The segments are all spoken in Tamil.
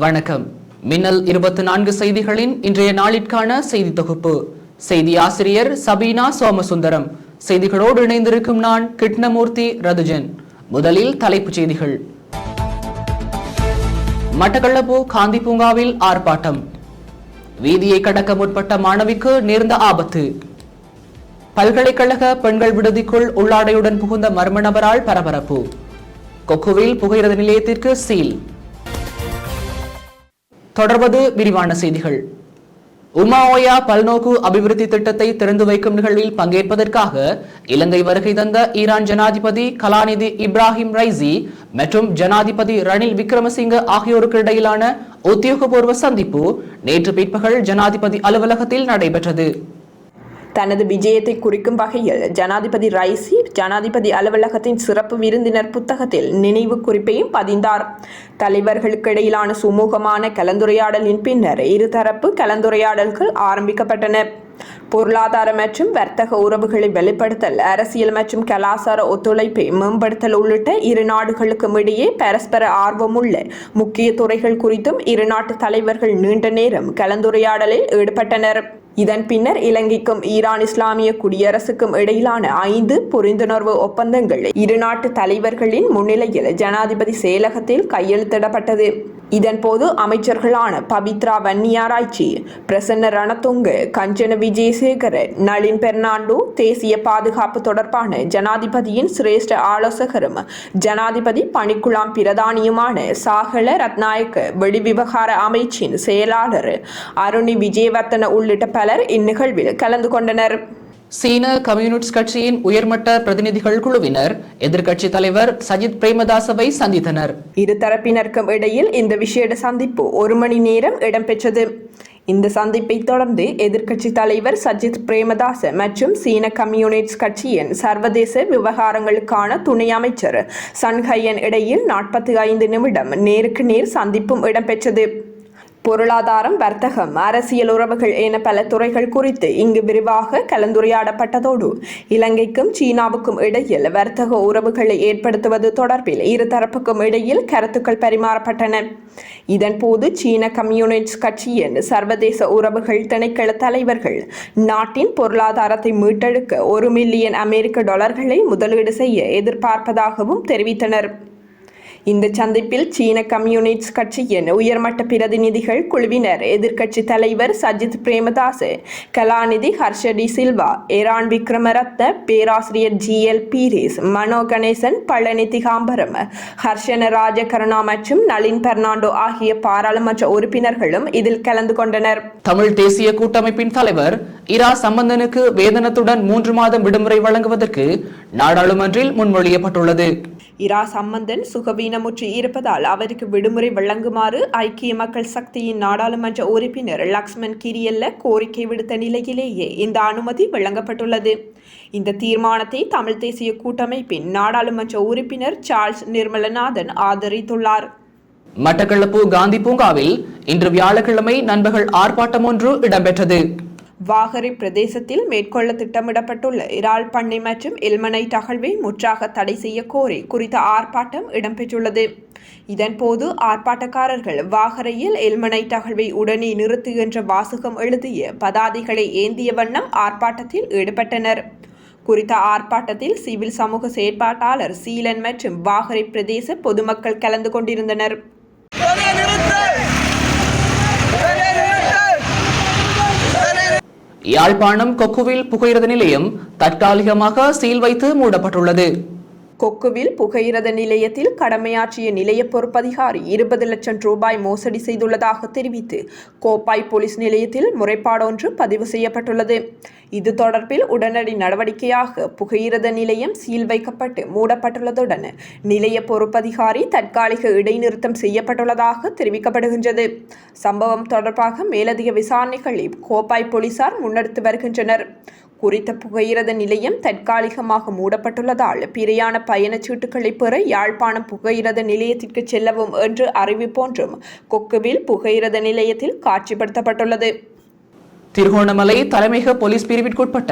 வணக்கம். மின்னல் 24 செய்திகளின் இன்றைய நாளிற்கான செய்தி தொகுப்பு. செய்தி ஆசிரியர் சபீனா சோமசுந்தரம். செய்திகளோடு இணைந்திருக்கும் நான் கிருஷ்ணமூர்த்தி ரதுஜன். முதலில் தலைப்புச் செய்திகள். மட்டக்களப்பு காந்தி பூங்காவில் ஆர்ப்பாட்டம். வீதியை கடக்க முற்பட்ட மாணவிக்கு நேர்ந்த ஆபத்து. பல்கலைக்கழக பெண்கள் விடுதிக்குள் உள்ளாடையுடன் புகுந்த மர்ம நபரால் பரபரப்பு. கொக்குவில் புகையிரத நிலையத்திற்கு சீல். தொடர்வது விரிவான செய்திகள். உமாஓயா பல்நோக்கு அபிவிருத்தி திட்டத்தை திறந்து வைக்கும் நிகழ்வில் பங்கேற்பதற்காக இலங்கை வருகை தந்த ஈரான் ஜனாதிபதி கலாநிதி இப்ராஹிம் ரைசி மற்றும் ஜனாதிபதி ரணில் விக்ரமசிங்க ஆகியோருக்கு இடையிலான உத்தியோகபூர்வ சந்திப்பு நேற்று பிற்பகல் ஜனாதிபதி அலுவலகத்தில் நடைபெற்றது. தனது விஜயத்தை குறிக்கும் வகையில் ஜனாதிபதி ரைசி ஜனாதிபதி அலுவலகத்தின் சிறப்பு விருந்தினர் புத்தகத்தில் நினைவு குறிப்பையும் பதிந்தார். தலைவர்களுக்கு இடையிலான சுமூகமான கலந்துரையாடலின் பின்னர் இருதரப்பு கலந்துரையாடல்கள் ஆரம்பிக்கப்பட்டன. பொருளாதார மற்றும் வர்த்தக உறவுகளை வெளிப்படுத்தல், அரசியல் மற்றும் கலாச்சார ஒத்துழைப்பை மேம்படுத்தல் உள்ளிட்ட இரு நாடுகளுக்கும் இடையே பரஸ்பர ஆர்வமுள்ள முக்கிய துறைகள் குறித்தும் இரு நாட்டு தலைவர்கள் நீண்ட நேரம் கலந்துரையாடலில் ஈடுபட்டனர். இதன் பின்னர் இலங்கைக்கும் ஈரான் இஸ்லாமிய குடியரசுக்கும் இடையிலான 5 புரிந்துணர்வு ஒப்பந்தங்கள் இரு நாட்டு தலைவர்களின் முன்னிலையில் ஜனாதிபதி செயலகத்தில் கையெழுத்திடப்பட்டது. இதன்போது அமைச்சர்களான பபித்ரா வன்னியாராய்ச்சி, பிரசன்ன ரணதுங்க, கஞ்சன விஜயசேகர, நளின் பெர்னாண்டோ, தேசிய பாதுகாப்பு தொடர்பான ஜனாதிபதியின் சிரேஷ்ட ஆலோசகரும் ஜனாதிபதி பணிக்குழாம் பிரதானியுமான சாகல ரத்நாயக்க, வெளிவிவகார அமைச்சின் செயலாளர் அருணி விஜயவர்த்தன உள்ளிட்ட பலர் இந்நிகழ்வில் கலந்து கொண்டனர். சீன கம்யூனிஸ்ட் கட்சியின் உயர்மட்ட பிரதிநிதிகள் குழுவினர் எதிர்க்கட்சி தலைவர் சஜித் பிரேமதாசவை சந்தித்தனர். இரு தரப்பினருக்கும் இடையில் இந்த விசேட சந்திப்பு 1 மணி நேரம் இடம்பெற்றது. இந்த சந்திப்பை தொடர்ந்து எதிர்க்கட்சி தலைவர் சஜித் பிரேமதாச மற்றும் சீன கம்யூனிஸ்ட் கட்சியின் சர்வதேச விவகாரங்களுக்கான துணை அமைச்சர் சன்ஹையன் இடையில் 45 நிமிடம் நேருக்கு நேர் சந்திப்பும் இடம்பெற்றது. பொருளாதாரம், வர்த்தகம், அரசியல் உறவுகள் என பல துறைகள் குறித்து இங்கு விரிவாக கலந்துரையாடப்பட்டதோடு இலங்கைக்கும் சீனாவுக்கும் இடையில் வர்த்தக உறவுகளை ஏற்படுத்துவது தொடர்பில் இருதரப்புக்கும் இடையில் கருத்துக்கள் பரிமாறப்பட்டன. இதன்போது சீன கம்யூனிஸ்ட் கட்சியின் சர்வதேச உறவுகள் திணைக்கள தலைவர்கள் நாட்டின் பொருளாதாரத்தை மீட்டெடுக்க $1 மில்லியன் அமெரிக்க முதலீடு செய்ய எதிர்பார்ப்பதாகவும் தெரிவித்தனர். இந்த சந்திப்பில் சீன கம்யூனிஸ்ட் கட்சியின் உயர்மட்ட பிரதிநிதிகள் குழுவினர் எதிர்க்கட்சி தலைவர் சஜித் பிரேமதாச, கலாநிதி ஹர்ஷ டி சில்வா, ஏரான் விக்ரமரத்ன, பேராசிரியர் GL பீரிஸ், மனோ கணேசன், பழனி திகாம்பரம், ஹர்ஷன ராஜகருணா மற்றும் நளின் பெர்னாண்டோ ஆகிய பாராளுமன்ற உறுப்பினர்களும் இதில் கலந்து கொண்டனர். தமிழ் தேசிய கூட்டமைப்பின் தலைவர் இரா சம்பந்தனுக்கு வேதனத்துடன் 3 மாதம் விடுமுறை வழங்குவதற்கு நாடாளுமன்றில் முன்மொழியப்பட்டுள்ளது. இரா சம்பந்தன் சுகவீனமுற்று இருப்பதால் அவருக்கு விடுமுறை வழங்குமாறு ஐக்கிய மக்கள் சக்தியின் நாடாளுமன்ற உறுப்பினர் லக்ஷ்மன் கிரியல்ல கோரிக்கை விடுத்த நிலையிலேயே இந்த அனுமதி வழங்கப்பட்டுள்ளது. இந்த தீர்மானத்தை தமிழ் தேசிய கூட்டமைப்பின் நாடாளுமன்ற உறுப்பினர் சார்ல்ஸ் நிர்மலநாதன் ஆதரித்துள்ளார். மட்டக்களப்பு காந்தி பூங்காவில் இன்று வியாழக்கிழமை நண்பகல் ஆர்ப்பாட்டம் ஒன்று இடம்பெற்றது. வாகரை பிரதேசத்தில் மேற்கொள்ள திட்டமிடப்பட்டுள்ள இறால் பண்ணை மற்றும் எல்மனைட் அகழ்வை முற்றாக தடை செய்ய கோரி குறித்த ஆர்ப்பாட்டம் இடம்பெற்றுள்ளது. இதன்போது ஆர்ப்பாட்டக்காரர்கள் வாகரையில் எல்மனைட் அகழ்வை உடனே நிறுத்து என்ற வாசகம் எழுதிய பதாதைகளை ஏந்திய வண்ணம் ஆர்ப்பாட்டத்தில் ஈடுபட்டனர். குறித்த ஆர்ப்பாட்டத்தில் சிவில் சமூக செயற்பாட்டாளர் சீலன் மற்றும் வாகரை பிரதேச பொதுமக்கள் கலந்து கொண்டிருந்தனர். யாழ்ப்பாணம் கொக்குவில் புகையிரத நிலையம் தற்காலிகமாக சீல் வைத்து மூடப்பட்டுள்ளது. கொக்குவில் புகையிரத நிலையத்தில் கடமையாற்றிய நிலைய பொறுப்பதிகாரி 20 லட்சம் ரூபாய் மோசடி செய்துள்ளதாக தெரிவித்து கோப்பாய் போலீஸ் நிலையத்தில் முறைப்பாடொன்று பதிவு செய்யப்பட்டுள்ளது. இது தொடர்பில் உடனடி நடவடிக்கையாக புகையிரத நிலையம் சீல் வைக்கப்பட்டு மூடப்பட்டுள்ளதுடன் நிலைய பொறுப்பதிகாரி தற்காலிக இடைநிறுத்தம் செய்யப்பட்டுள்ளதாக தெரிவிக்கப்படுகின்றது. சம்பவம் தொடர்பாக மேலதிக விசாரணைகளை கோப்பாய் போலீசார் முன்னெடுத்து வருகின்றனர். குறித்த புகையிரத நிலையம் தற்காலிகமாக மூடப்பட்டுள்ளதால் பிரயாண பயணச்சீட்டுகளை பெற யாழ்ப்பாணம் புகையிரத நிலையத்திற்கு செல்லவும் என்று அறிவிப்பொன்றும் கொக்குவில் புகையிரத நிலையத்தில் காட்சிப்படுத்தப்பட்டுள்ளது. திருகோணமலை தலைமையக போலீஸ் பிரிவிற்குட்பட்ட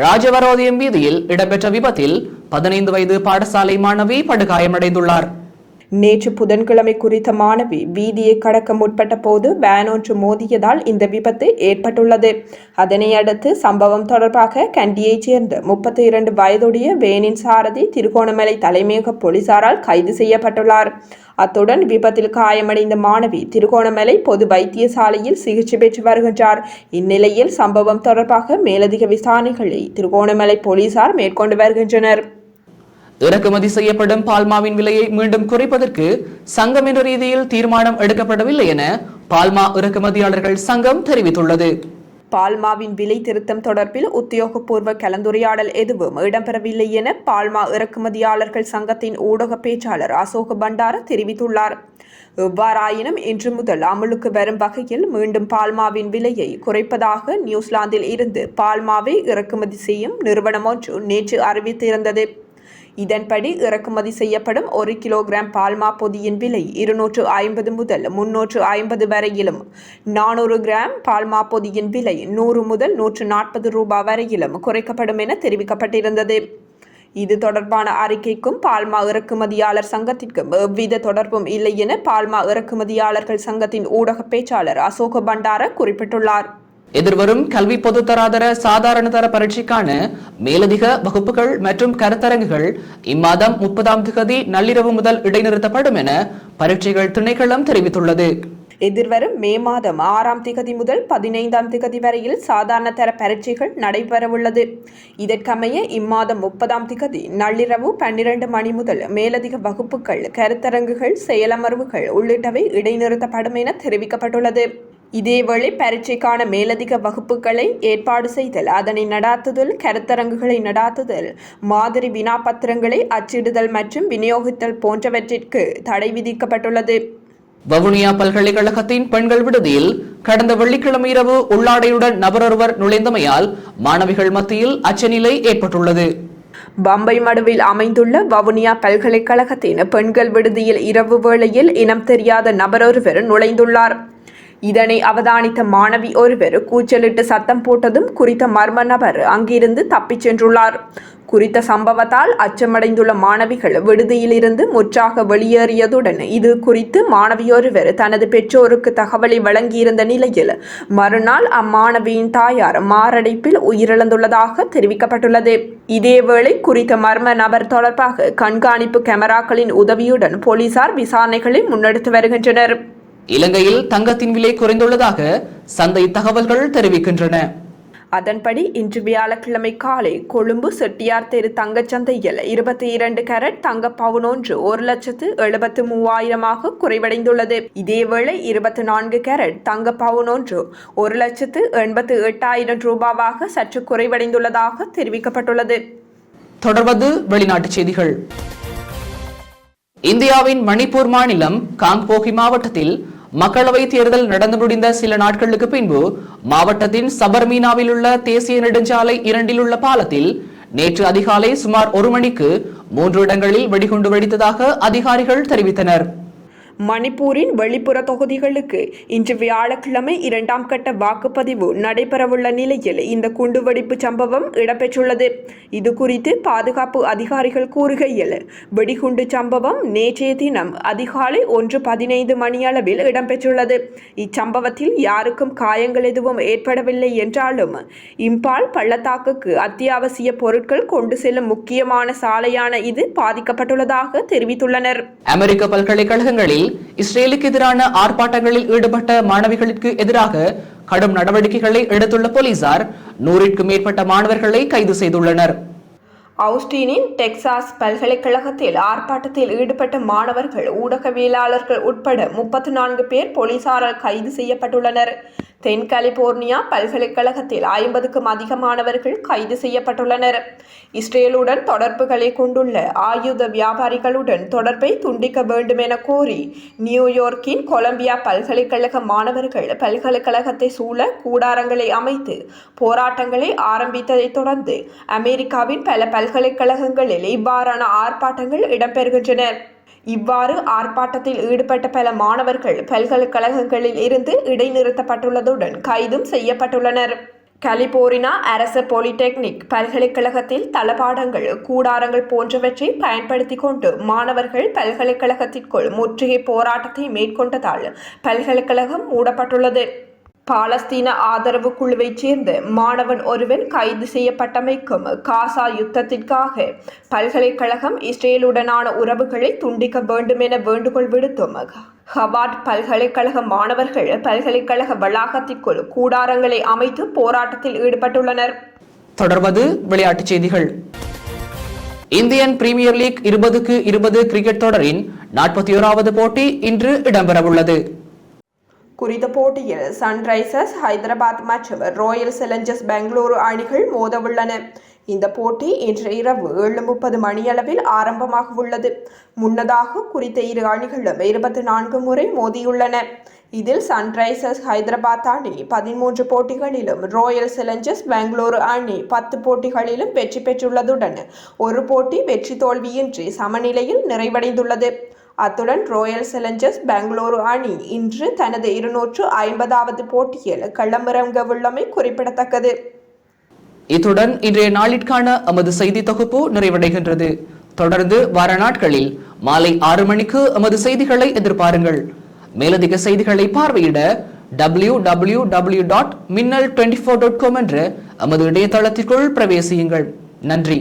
ராஜவரோதயம் வீதியில் இடம்பெற்ற விபத்தில் 15 வயது பாடசாலை மாணவி படுகாயமடைந்துள்ளார். நேற்று புதன்கிழமை குறித்த மாணவி வீதியை கடக்க முற்பட்ட போது வேன் ஒன்று மோதியதால் இந்த விபத்து ஏற்பட்டுள்ளது. அதனை அடுத்து சம்பவம் தொடர்பாக கண்டியைச் சேர்ந்த 32 வயதுடைய வேனின் சாரதி திருகோணமலை தலைமையக போலீசாரால் கைது செய்யப்பட்டுள்ளார். அத்துடன் விபத்தில் காயமடைந்த மாணவி திருகோணமலை பொது வைத்தியசாலையில் சிகிச்சை பெற்று வருகின்றார். இந்நிலையில் சம்பவம் தொடர்பாக மேலதிக விசாரணைகளை திருகோணமலை போலீசார் மேற்கொண்டு வருகின்றனர். இறக்குமதி செய்யப்படும் பால்மாவின் விலையை மீண்டும் குறைப்பதற்கு சங்கம் என்ற ரீதியில் தீர்மானம் எடுக்கப்படவில்லை என பால்மா இறக்குமதியாளர்கள் சங்கம் தெரிவித்துள்ளது. பால்மாவின் விலை திருத்தம் தொடர்பில் உத்தியோகபூர்வ கலந்துரையாடல் எதுவும் இடம்பெறவில்லை என பால்மா இறக்குமதியாளர்கள் சங்கத்தின் ஊடக பேச்சாளர் அசோக பண்டார தெரிவித்துள்ளார். எவ்வாறாயினும் இன்று முதல் அமலுக்கு வரும் வகையில் மீண்டும் பால்மாவின் விலையை குறைப்பதாக நியூசிலாந்தில் இருந்து பால்மாவை இறக்குமதி செய்யும் நிறுவனம் ஒன்று நேற்று அறிவித்திருந்தது. இதன்படி இறக்குமதி செய்யப்படும் 1 கிலோகிராம் பால்மா பொதியின் விலை 250 முதல் 350 வரையிலும், 400 கிராம் பால்மா பொதியின் விலை 100 முதல் 140 ரூபாய் வரையிலும் குறைக்கப்படும் என தெரிவிக்கப்பட்டிருந்தது. இது தொடர்பான அறிக்கைக்கும் பால்மா இறக்குமதியாளர் சங்கத்திற்கும் எவ்வித தொடர்பும் இல்லை என பால்மா இறக்குமதியாளர்கள் சங்கத்தின் ஊடக பேச்சாளர் அசோக பண்டார குறிப்பிட்டுள்ளார். எதிர்வரும் கல்வி பொதுத்தராதர சாதாரண தர பரீட்சைக்கான மேலதிக வகுப்புகள் மற்றும் கருத்தரங்குகள் இம்மாதம் 30ஆம் தேதி நள்ளிரவு முதல் இடைநிறுத்தப்படும் என பரீட்சைகள் திணைக்களம் தெரிவித்துள்ளது. எதிர்வரும் மே மாதம் 6ஆம் தேதி முதல் 15ஆம் தேதி வரையில் சாதாரண தர பரீட்சைகள் நடைபெறவுள்ளது. இதற்கமைய இம்மாதம் 30ஆம் தேதி நள்ளிரவு 12 மணி முதல் மேலதிக வகுப்புகள், கருத்தரங்குகள், செயலமர்வுகள் உள்ளிட்டவை இடைநிறுத்தப்படும் என தெரிவிக்கப்பட்டுள்ளது. இதேவேளை பரீட்சைக்கான மேலதிக வகுப்புகளை ஏற்பாடு செய்தல், அதனை நடாத்துதல், கருத்தரங்குகளை நடாத்துதல், மாதிரி வினாப்பத்திரங்களை அச்சிடுதல் மற்றும் விநியோகித்தல் போன்றவற்றிற்கு தடை விதிக்கப்பட்டுள்ளது. வவுனியா பல்கலைக்கழகத்தின் பெண்கள் விடுதியில் கடந்த வெள்ளிக்கிழமை இரவு உள்ளாடையுடன் நபரொருவர் நுழைந்தமையால் மாணவிகள் மத்தியில் அச்சநிலை ஏற்பட்டுள்ளது. பம்பை மடுவில் அமைந்துள்ள வவுனியா பல்கலைக்கழகத்தின் பெண்கள் விடுதியில் இரவு வேளையில் இனம் தெரியாத நபரொருவர் நுழைந்துள்ளார். இதனை அவதானித்த மாணவி ஒருவர் கூச்சலிட்டு சத்தம் போட்டதும் குறித்த மர்ம நபர் அங்கிருந்து தப்பிச் சென்றுள்ளார். குறித்த சம்பவத்தால் அச்சமடைந்துள்ள மாணவிகள் விடுதியிலிருந்து முற்றாக வெளியேறியதுடன் இது குறித்து மாணவியொருவர் தனது பெற்றோருக்கு தகவலை வழங்கியிருந்த நிலையில் மறுநாள் அம்மாணவியின் தாயார் மாரடைப்பில் உயிரிழந்துள்ளதாக தெரிவிக்கப்பட்டுள்ளது. இதேவேளை குறித்த மர்ம நபர் தொடர்பாக கண்காணிப்பு கேமராக்களின் உதவியுடன் போலீசார் விசாரணைகளை முன்னெடுத்து வருகின்றனர். இலங்கையில் தங்கத்தின் விலை குறைந்துள்ளதாக சந்தை தகவல்கள் தெரிவிக்கின்றன. அதன்படி இன்று வியாழக்கிழமை காலை கொழும்பு செட்டியார் தெரு தங்கச்சந்தையில் 22 கேரட் தங்க பவுன் ஒன்று 1,73,000 குறைவடைந்துள்ளது. இதேவேளை 24 கேரட் தங்க பவுன் ஒன்று 1,88,000 ரூபாவாக சற்று குறைவடைந்துள்ளதாக தெரிவிக்கப்பட்டுள்ளது. தொடர்வது வெளிநாட்டுச் செய்திகள். இந்தியாவின் மணிப்பூர் மாநிலம் காங்போகி மாவட்டத்தில் மக்களவை தேர்தல் நடந்து முடிந்த சில நாட்களுக்கு பின்பு மாவட்டத்தின் சபர்மீனாவில் உள்ள தேசிய நெடுஞ்சாலை 2 உள்ள பாலத்தில் நேற்று அதிகாலை சுமார் 1 மணிக்கு 3 இடங்களில் வெடிகுண்டு வெடித்ததாக அதிகாரிகள் தெரிவித்தனர். மணிப்பூரின் வெளிப்புற தொகுதிகளுக்கு இன்று வியாழக்கிழமை 2ஆம் கட்ட வாக்குப்பதிவு நடைபெறவுள்ள நிலையில் இந்த குண்டுவெடிப்பு சம்பவம் இடம்பெற்றுள்ளது. இது குறித்து பாதுகாப்பு அதிகாரிகள் கூறுகையில், வெடிகுண்டு சம்பவம் நேற்றைய தினம் அதிகாலை 1:15 மணியளவில் இடம்பெற்றுள்ளது. இச்சம்பவத்தில் யாருக்கும் காயங்கள் எதுவும் ஏற்படவில்லை என்றாலும் இம்பால் பள்ளத்தாக்குக்கு அத்தியாவசிய பொருட்கள் கொண்டு செல்லும் முக்கியமான சாலையான இது பாதிக்கப்பட்டுள்ளதாக தெரிவித்துள்ளனர். அமெரிக்க பல்கலைக்கழகங்களில் இஸ்ரேலுக்கு எதிரான ஆர்ப்பாட்டங்களில் ஈடுபட்ட மாணவிகளுக்கு எதிராக கடும் நடவடிக்கைகளை எடுத்துள்ள போலீசார் 100க்கும் மேற்பட்ட மாணவர்களை கைது செய்துள்ளனர். அவுஸ்டினின் டெக்சாஸ் பல்கலைக்கழகத்தில் ஆர்ப்பாட்டத்தில் ஈடுபட்ட மாணவர்கள், ஊடகவியலாளர்கள் உட்பட 34 பேர் போலீசாரால் கைது செய்யப்பட்டுள்ளனர். தென் கலிபோர்னியா பல்கலைக்கழகத்தில் 50க்கும் அதிகமானவர்கள் கைது செய்யப்பட்டுள்ளனர். இஸ்ரேலுடன் தொடர்புகளை கொண்டுள்ள ஆயுத வியாபாரிகளுடன் தொடர்பை துண்டிக்க வேண்டும் என கோரி நியூயார்க்கின் கொலம்பியா பல்கலைக்கழக மாணவர்கள் பல்கலைக்கழகத்தை சூழ கூடாரங்களை அமைத்து போராட்டங்களை ஆரம்பித்ததைத் தொடர்ந்து அமெரிக்காவின் பல பல்கலைக்கழகங்களில் இவ்வாறான ஆர்ப்பாட்டங்கள் இடம்பெறுகின்றன. இவ்வாறு ஆர்ப்பாட்டத்தில் ஈடுபட்ட பல மாணவர்கள் பல்கலைக்கழகங்களில் இருந்து இடைநிறுத்தப்பட்டுள்ளதுடன் கைதும் செய்யப்பட்டுள்ளனர். கலிபோர்னியா அரசு பாலிடெக்னிக் பல்கலைக்கழகத்தில் தளபாடங்கள் கூடாரங்கள் போன்றவற்றை பயன்படுத்தி கொண்டு மாணவர்கள் பல்கலைக்கழகத்திற்குள் முற்றுகை போராட்டத்தை மேற்கொண்டதால் பல்கலைக்கழகம் மூடப்பட்டுள்ளது. பாலஸ்தீன ஆதரவு குழுவைச் சேர்ந்த மாணவன் ஒருவன் கைது செய்யப்பட்டமைக்கும் காசா யுத்தத்திற்காக பல்கலைக்கழகம் இஸ்ரேலுடனான உறவுகளை துண்டிக்க வேண்டும் என வேண்டுகோள் விடுத்தும் ஹவார்ட் பல்கலைக்கழக மாணவர்கள் பல்கலைக்கழக வளாகத்திற்குள் கூடாரங்களை அமைத்து போராட்டத்தில் ஈடுபட்டுள்ளனர். தொடர்வது விளையாட்டுச் செய்திகள். இந்தியன் பிரீமியர் லீக் 20-20 கிரிக்கெட் தொடரின் 41வது போட்டி இன்று இடம்பெறவுள்ளது. குறித்த போட்டியில் சன்ரைசர்ஸ் ஹைதராபாத் மற்றும் ராயல் சேலஞ்சர்ஸ் பெங்களூரு அணிகள் மோதவுள்ளன. இந்த போட்டி இன்று இரவு 7:30 மணியளவில் ஆரம்பமாக உள்ளது. முன்னதாக குறித்த இரு அணிகளும் 24 முறை மோதியுள்ளன. இதில் சன்ரைசர்ஸ் ஹைதராபாத் அணி 13 போட்டிகளிலும் ராயல் சேலஞ்சர்ஸ் பெங்களூரு அணி 10 போட்டிகளிலும் வெற்றி பெற்றுள்ளதுடன் ஒரு போட்டி வெற்றி தோல்வியின்றி சமநிலையில் நிறைவடைந்துள்ளது. அத்துடன் ராயல் சேலஞ்சர்ஸ் பெங்களூரு அணி இன்று தனது 250வது போட்டியில் களமிறங்கவுள்ளமை குறிப்பிடத்தக்கது. இத்துடன் இன்றைய நாளிற்கான எமது செய்தி தொகுப்பு நிறைவடைகின்றது. தொடர்ந்து வார நாட்களில் மாலை 6 மணிக்கு எமது செய்திகளை எதிர்பாருங்கள். மேலதிக செய்திகளை பார்வையிட www.minnal24.com என்ற எமது இணையதளத்திற்குள் பிரவேசியுங்கள். நன்றி.